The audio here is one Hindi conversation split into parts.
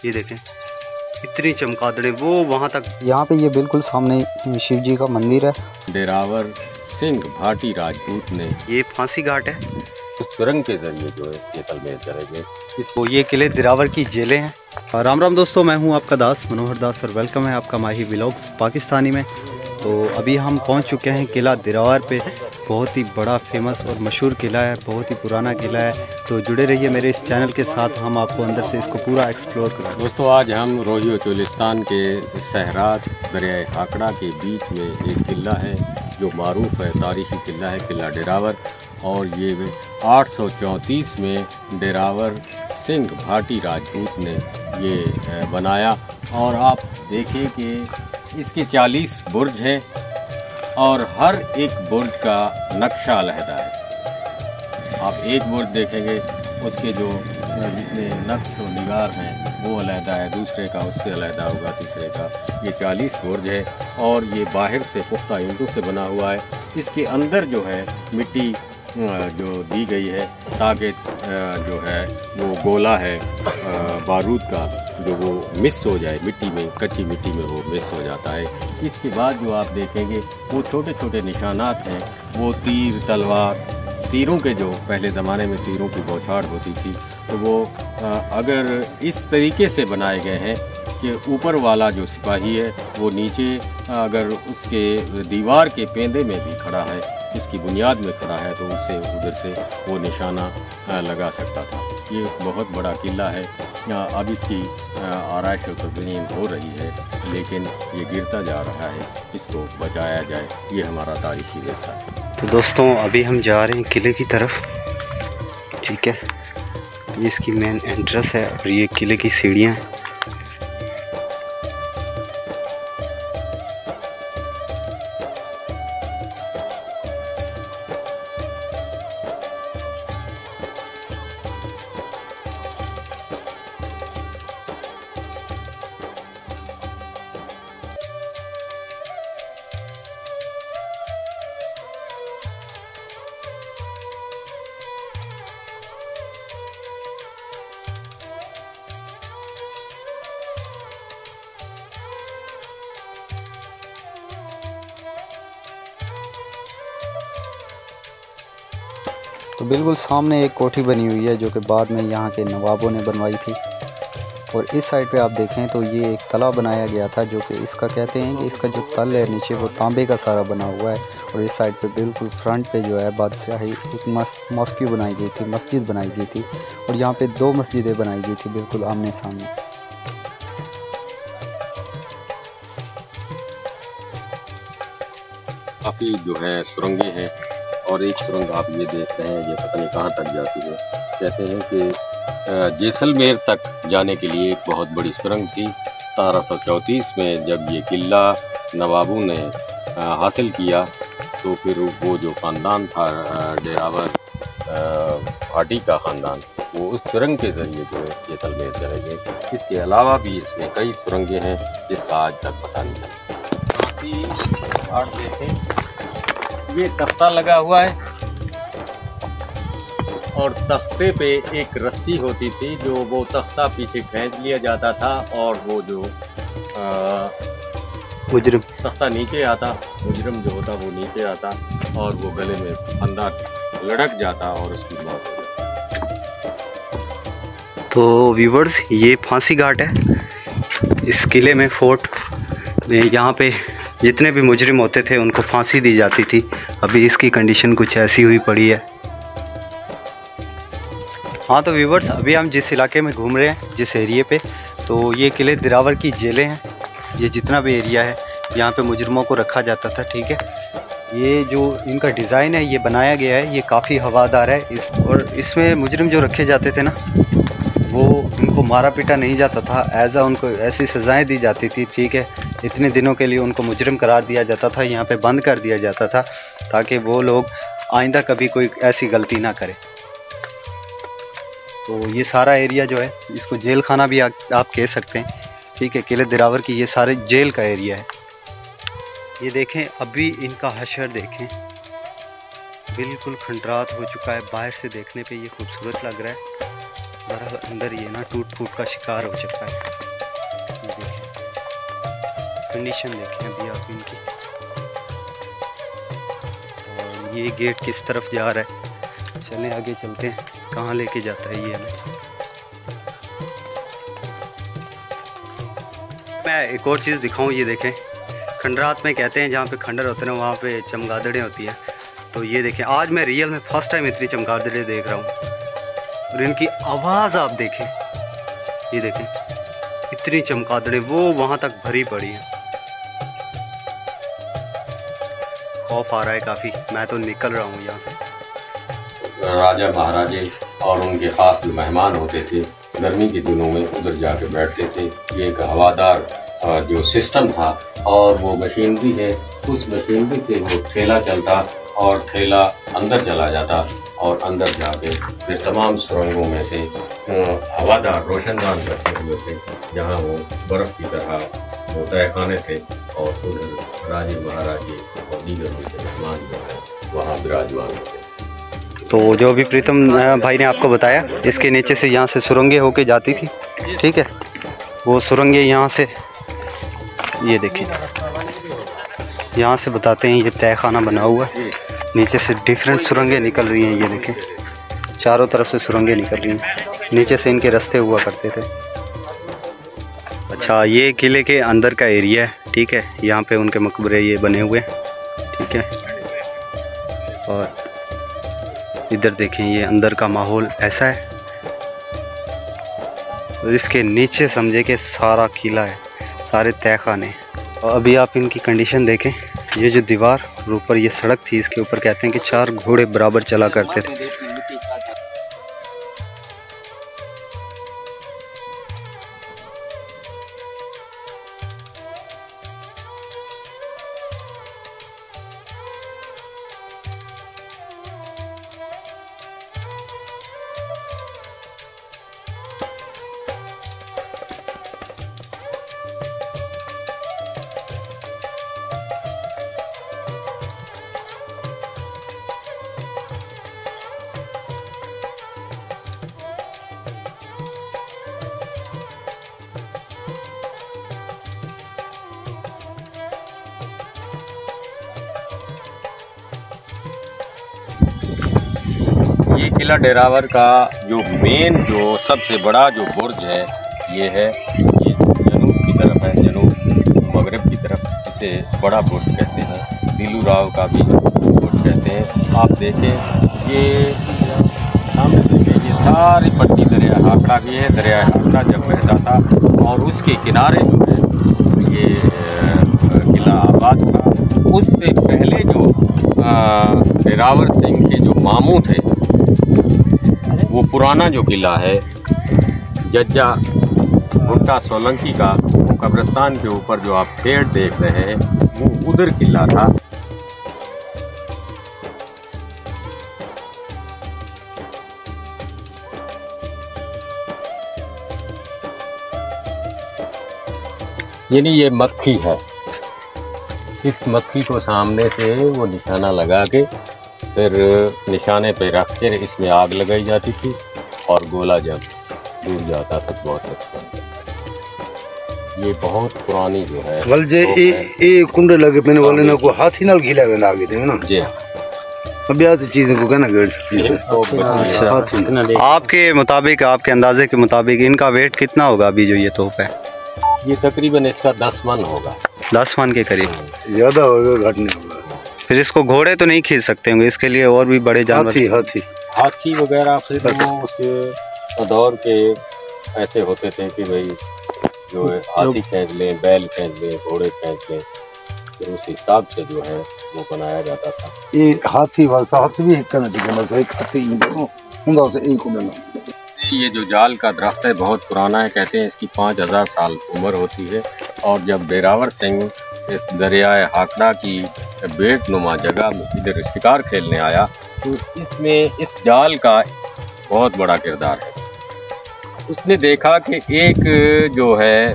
ये देखें इतनी चमगादड़ें वो वहाँ तक। यहाँ पे ये बिल्कुल सामने शिव जी का मंदिर है। डेरावर सिंह भाटी राजपूत ने ये फांसी घाट है। उस सुरंग के जरिए जो है जैसलमेर करेंगे। तो ये किले दिरावर की जेलें हैं। राम राम दोस्तों, मैं हूँ आपका दास मनोहर दास और वेलकम है आपका माही व्लॉग्स पाकिस्तानी में। तो अभी हम पहुँच चुके हैं किला दिरावर पे। बहुत ही बड़ा फेमस और मशहूर किला है, बहुत ही पुराना किला है। तो जुड़े रहिए मेरे इस चैनल के साथ, हम आपको अंदर से इसको पूरा एक्सप्लोर करेंगे। दोस्तों आज हम रोही और चोलिस्तान के सहरात दरियाए खाकड़ा के बीच में एक किला है जो मारूफ है, तारीखी किला है, किला डेरावर। और ये 834 में डेरावर सिंह भाटी राजपूत ने ये बनाया। और आप देखिए कि इसके 40 बुर्ज हैं और हर एक बुर्ज का नक्शा अलहदा है। आप एक बुर्ज देखेंगे उसके जो जितने नक्श और निगार हैं वो अलहदा है, दूसरे का उससे अलहदा होगा, तीसरे का। ये 40 बुर्ज है और ये बाहर से पुख्ता ईंटों से बना हुआ है। इसके अंदर जो है मिट्टी जो दी गई है ताकि जो है वो गोला है बारूद का जो वो मिस हो जाए मिट्टी में, कच्ची मिट्टी में वो मिस हो जाता है। इसके बाद जो आप देखेंगे वो छोटे छोटे निशानात हैं, वो तीर तलवार, तीरों के जो पहले ज़माने में तीरों की बौछार होती थी, तो वो अगर इस तरीके से बनाए गए हैं कि ऊपर वाला जो सिपाही है वो नीचे अगर उसके दीवार के पेंदे में भी खड़ा है, उसकी बुनियाद में खड़ा है, तो उससे उधर से वो निशाना लगा सकता था। ये बहुत बड़ा किला है। अब इसकी आराइश और तज़मीन हो रही है, लेकिन ये गिरता जा रहा है, इसको बचाया जाए, ये हमारा तारीखी हिस्सा है। तो दोस्तों अभी हम जा रहे हैं किले की तरफ, ठीक है। ये इसकी मेन एंट्रेंस है और ये किले की सीढ़ियाँ हैं। तो बिल्कुल सामने एक कोठी बनी हुई है जो कि बाद में यहाँ के नवाबों ने बनवाई थी। और इस साइड पे आप देखें तो ये एक तला बनाया गया था जो कि इसका कहते हैं कि इसका जो तल है नीचे वो तांबे का सारा बना हुआ है। और इस साइड पे बिल्कुल फ्रंट पे जो है बादशाही एक मॉस्क्यू बनाई गई थी, मस्जिद बनाई गई थी। और यहाँ पे 2 मस्जिदें बनाई गई थी बिल्कुल आमने सामने। काफ़ी जो है सुरंगें हैं और एक सुरंग आप ये देख रहे हैं, ये पता नहीं कहाँ तक जाती है। कहते हैं कि जैसलमेर तक जाने के लिए एक बहुत बड़ी सुरंग थी। 1734 में जब ये किला नवाबों ने हासिल किया तो फिर वो जो ख़ानदान था डेरावर भाटी का ख़ानदान, वो उस सुरंग के ज़रिए जो है जैसलमेर चले गए। इसके अलावा भी इसमें कई सुरंगें हैं जिसका आज तक पता नहीं चला। और देखें ये तख्ता लगा हुआ है और तख्ते पे एक रस्सी होती थी जो वो तख्ता पीछे खींच लिया जाता था और वो जो मुजरिम तख्ता नीचे आता, मुजरिम जो होता वो नीचे आता और वो गले में फंदा लड़क जाता और उसकी मौत हो जाती। तो व्यूवर्स ये फांसी घाट है। इस किले में फोर्ट में यहाँ पे जितने भी मुजरिम होते थे उनको फांसी दी जाती थी। अभी इसकी कंडीशन कुछ ऐसी हुई पड़ी है। हाँ तो व्यूवर्स अभी हम जिस इलाके में घूम रहे हैं, जिस एरिए पे, तो ये किले दिरावर की जेलें हैं। ये जितना भी एरिया है यहाँ पे मुजरिमों को रखा जाता था, ठीक है। ये जो इनका डिज़ाइन है ये बनाया गया है, ये काफ़ी हवादार है। और इसमें मुजरिम जो रखे जाते थे ना, वो उनको मारा पीटा नहीं जाता था, ऐसा उनको ऐसी सज़ाएं दी जाती थी, ठीक है। इतने दिनों के लिए उनको मुजरिम करार दिया जाता था, यहाँ पे बंद कर दिया जाता था ताकि वो लोग आइंदा कभी कोई ऐसी गलती ना करे। तो ये सारा एरिया जो है इसको जेल खाना भी आप कह सकते हैं, ठीक है। किले दिरावर की ये सारे जेल का एरिया है। ये देखें अभी इनका हशर देखें, बिल्कुल खंडरात हो चुका है। बाहर से देखने पे ये खूबसूरत लग रहा है, सारा अंदर ये ना टूट फूट का शिकार हो चुका है। ये देखें, कंडीशन देखें अभी आप इनकी। और ये गेट किस तरफ जा रहा है, चलें आगे चलते हैं, कहाँ लेके जाता है ये हमें। मैं एक और चीज़ दिखाऊं, ये देखें, खंडरात में कहते हैं जहाँ पे खंडर होते हैं वहाँ पे चमगादड़ें होती हैं। तो ये देखें, आज मैं रियल में फ़र्स्ट टाइम इतनी चमगादड़ें देख रहा हूँ। और इनकी आवाज़ आप देखें, ये देखें इतनी चमगादड़ें वो वहाँ तक भरी पड़ी हैं। खौफ आ रहा है काफ़ी, मैं तो निकल रहा हूँ यहाँ से। राजा महाराजे और उनके ख़ास जो मेहमान होते थे गर्मी के दिनों में उधर जाके बैठते थे। ये एक हवादार जो सिस्टम था और वो मशीनरी है, उस मशीनरी से वो ठेला चलता और ठेला अंदर चला जाता और अंदर जाके फिर तमाम सुरंगों में से हवादार रोशनदान करते हुए थे जहाँ वो बर्फ़ की तरह वो तहखाने थे और उधर राजे महाराजे और दीगर उनके मेहमान जो है वहाँ विराजमान होते थे। तो जो अभी प्रीतम भाई ने आपको बताया, इसके नीचे से यहाँ से सुरंगें होके जाती थी, ठीक है। वो सुरंगें यहाँ से, ये देखिए यहाँ से बताते हैं, ये तहखाना बना हुआ है, नीचे से डिफरेंट सुरंगें निकल रही हैं। ये देखें चारों तरफ से सुरंगें निकल रही हैं, नीचे से इनके रास्ते हुआ करते थे। अच्छा, ये किले के अंदर का एरिया है, ठीक है। यहाँ पे उनके मकबरे ये बने हुए हैं, ठीक है। और इधर देखें, ये अंदर का माहौल ऐसा है। और इसके नीचे समझे कि सारा किला है, सारे तहखाने। और अभी आप इनकी कंडीशन देखें, ये जो दीवार और ऊपर ये सड़क थी, इसके ऊपर कहते हैं कि 4 घोड़े बराबर चला करते थे। ये किला डेरावर का जो मेन जो सबसे बड़ा जो बुर्ज है ये है, ये जनूब की तरफ है, जनूब मगरब की तरफ इसे बड़ा बुर्ज कहते हैं। दिलू राव का भी बुर्ज कहते हैं। आप देखें ये सामने देखें, ये सारी पट्टी दरिया हाकड़ा की है। दरिया हाकड़ा जब बहता था और उसके किनारे जो है ये किला आबाद था। उससे पहले जो डेरावर सिंह के जो मामू थे, वो पुराना जो किला है जज्जा भुट्टा सोलंकी का, वो कब्रिस्तान के ऊपर जो आप पेड़ देख रहे हैं वो उधर किला था। यानी ये मक्खी है, इस मक्खी को सामने से वो निशाना लगा के फिर निशाने पे रख कर इसमें आग लगाई जाती थी और गोला जब दूर जाता था तो बहुत अच्छा। ये बहुत पुरानी जो है वल जे ए कुंड लगे पने वाले ना को हाथी नाल घिला में आगे थे ना जी। अब यार चीजें को कहना गड़ सकती है। अच्छा, आपके मुताबिक, आपके अंदाजे के मुताबिक इनका वेट कितना होगा अभी जो ये तोप है? ये तकरीबन इसका 10 मन होगा। 10 मन के करीब। ज्यादा होगा, घट नहीं होगा। फिर इसको घोड़े तो नहीं खींच सकते होंगे, इसके लिए और भी बड़े जानवर, हाथी वगैरह। फिर वो उस दौर के ऐसे होते थे कि भाई जो है हाथी खींच लें, बैल खींच लें, घोड़े खींच लें, फिर उस हिसाब से जो है वो बनाया जाता था। ये हाथी वाला हाथी भी एक हाथी ये जो जाल का दरख्त है बहुत पुराना है, कहते हैं इसकी 5000 साल उम्र होती है। और जब डेरावर सिंह इस दरियाए हाकड़ा की बेट नुमा जगह में इधर शिकार खेलने आया तो इसमें इस जाल का बहुत बड़ा किरदार है। उसने देखा कि एक जो है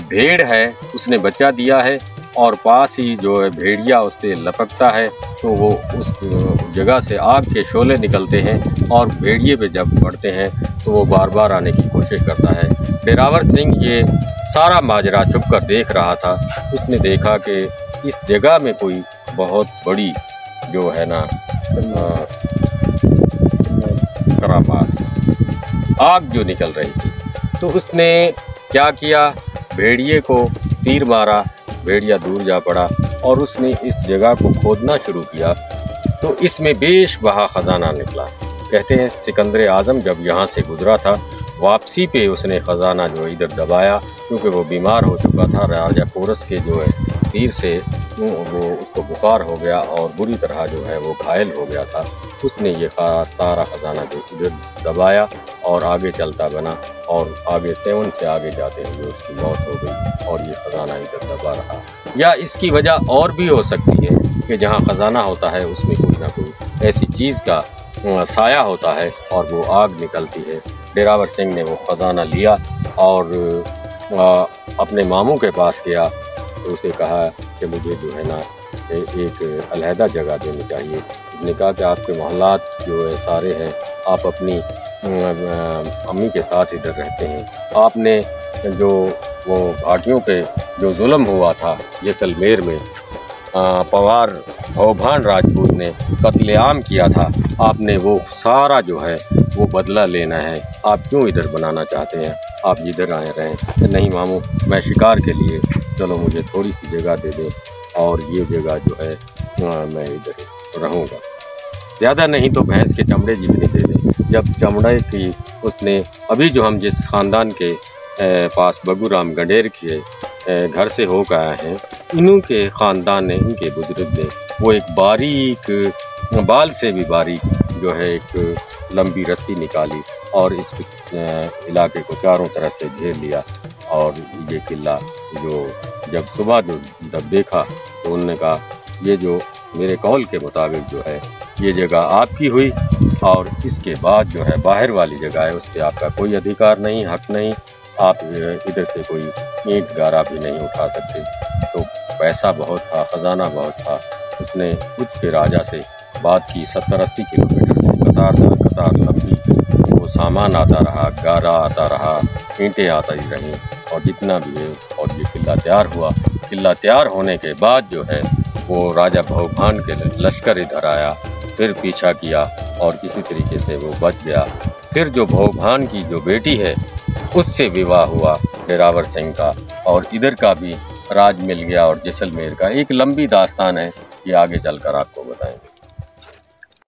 भेड़ है, उसने बच्चा दिया है और पास ही जो है भेड़िया उस पर लपकता है तो वो उस जगह से आग के शोले निकलते हैं और भेड़िए पे जब पड़ते हैं तो वो बार बार आने की कोशिश करता है। डेरावर सिंह ये सारा माजरा छुप कर देख रहा था। उसने देखा कि इस जगह में कोई बहुत बड़ी जो है ना करामात आग जो निकल रही थी, तो उसने क्या किया, भेड़िए को तीर मारा, भेड़िया दूर जा पड़ा और उसने इस जगह को खोदना शुरू किया तो इसमें बेशबहा खजाना निकला। कहते हैं सिकंदर आज़म जब यहाँ से गुजरा था, वापसी पे उसने ख़जाना जो इधर दबाया, क्योंकि वो बीमार हो चुका था। राजा पोरस के जो है तीर से वो उसको बुखार हो गया और बुरी तरह जो है वो घायल हो गया था। उसने ये सारा ख़जाना जो इधर दबाया और आगे चलता बना और आगे 7 से आगे जाते हुए उसकी मौत हो गई और ये ख़जाना इधर दबा रहा। या इसकी वजह और भी हो सकती है कि जहाँ ख़जाना होता है उसमें कोई ना कोई ऐसी चीज़ का साया होता है और वो आग निकलती है। डेरावर सिंह ने वो ख़जाना लिया और अपने मामू के पास गया तो उसे कहा कि मुझे जो है ना एक अलहदा जगह देनी चाहिए। उसने कहा कि आपके मोहल्लात जो है सारे हैं, आप अपनी अम्मी के साथ इधर रहते हैं, आपने जो वो घाटियों पे जो जुल्म हुआ था जैसलमेर में, पवार भौभान राजपूत ने कत्लेआम किया था, आपने वो सारा जो है वो बदला लेना है। आप क्यों इधर बनाना चाहते हैं, आप जिधर आए रहें। नहीं मामू, मैं शिकार के लिए, चलो मुझे थोड़ी सी जगह दे दें और ये जगह जो है मैं इधर रहूँगा, ज़्यादा नहीं तो भैंस के चमड़े जितने दे दें। जब चमड़े की उसने अभी जो हम जिस ख़ानदान के पास बगूराम गंडेर के घर से होकर आए हैं, इन्हों के ख़ानदान ने, इनके बुजुर्ग ने वो एक बारीक बाल से भी बारीक जो है एक लंबी रस्सी निकाली और इस इलाके को चारों तरफ से घेर लिया। और ये किला जो जब सुबह जब देखा तो उन्होंने कहा ये जो मेरे कौल के मुताबिक जो है ये जगह आपकी हुई और इसके बाद जो है बाहर वाली जगह है उस पर आपका कोई अधिकार नहीं, हक नहीं, आप इधर से कोई ईंट गारा भी नहीं उठा सकते। तो पैसा बहुत था, ख़जाना बहुत था। उसने खुद के राजा से बात की, 70-80 किलोमीटर से कतार दर कतार लंबी वो सामान आता रहा, गारा आता रहा, ईंटें आती रहीं और जितना भी है और ये किला तैयार हुआ। किला तैयार होने के बाद जो है वो राजा भौभान के लश्कर इधर आया, फिर पीछा किया और किसी तरीके से वो बच गया। फिर जो भौभान की जो बेटी है उससे विवाह हुआ डेरावर सिंह का और इधर का भी राज मिल गया और जैसलमेर का एक लंबी दास्तान है, ये आगे चलकर आपको